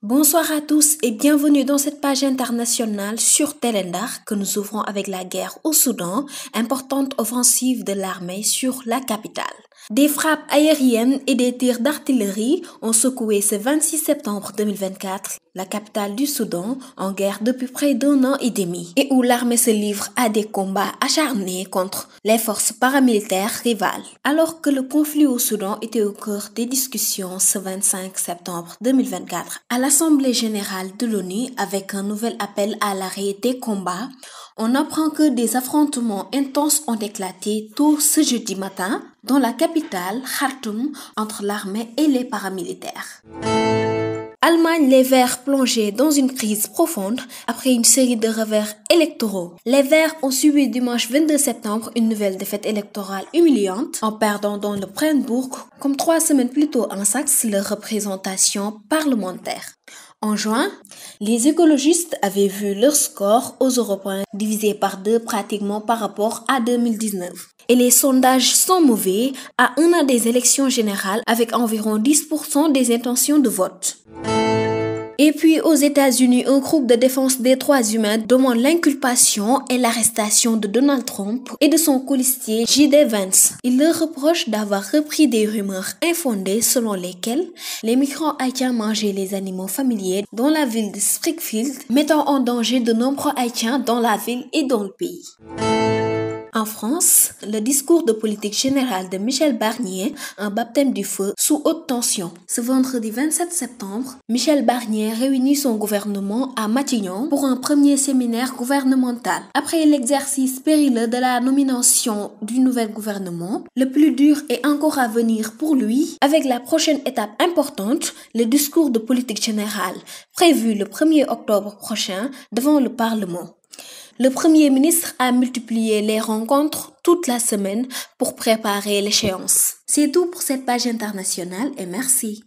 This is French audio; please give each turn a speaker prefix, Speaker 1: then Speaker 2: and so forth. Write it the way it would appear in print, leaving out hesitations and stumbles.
Speaker 1: Bonsoir à tous et bienvenue dans cette page internationale sur Telendar que nous ouvrons avec la guerre au Soudan, importante offensive de l'armée sur la capitale. Des frappes aériennes et des tirs d'artillerie ont secoué ce 26 septembre 2024 la capitale du Soudan, en guerre depuis près d'un an et demi, et où l'armée se livre à des combats acharnés contre les forces paramilitaires rivales. Alors que le conflit au Soudan était au cœur des discussions ce 25 septembre 2024 à l'Assemblée générale de l'ONU avec un nouvel appel à l'arrêt des combats, on apprend que des affrontements intenses ont éclaté tôt ce jeudi matin dans la capitale, Khartoum, entre l'armée et les paramilitaires. Allemagne, les Verts plongés dans une crise profonde après une série de revers électoraux. Les Verts ont subi dimanche 22 septembre une nouvelle défaite électorale humiliante en perdant dans le Brandebourg, comme 3 semaines plus tôt en Saxe, leur représentation parlementaire. En juin, les écologistes avaient vu leur score aux Européens divisé par 2 pratiquement par rapport à 2019. Et les sondages sont mauvais à un an des élections générales avec environ 10% des intentions de vote. Et puis aux États-Unis, un groupe de défense des droits humains demande l'inculpation et l'arrestation de Donald Trump et de son colistier J.D. Vance. Il leur reproche d'avoir repris des rumeurs infondées selon lesquelles les migrants haïtiens mangeaient les animaux familiers dans la ville de Springfield, mettant en danger de nombreux Haïtiens dans la ville et dans le pays. En France, le discours de politique générale de Michel Barnier, un baptême du feu sous haute tension. Ce vendredi 27 septembre, Michel Barnier réunit son gouvernement à Matignon pour un premier séminaire gouvernemental. Après l'exercice périlleux de la nomination du nouvel gouvernement, le plus dur est encore à venir pour lui, avec la prochaine étape importante, le discours de politique générale, prévu le 1er octobre prochain devant le Parlement. Le Premier ministre a multiplié les rencontres toute la semaine pour préparer l'échéance. C'est tout pour cette page internationale et merci.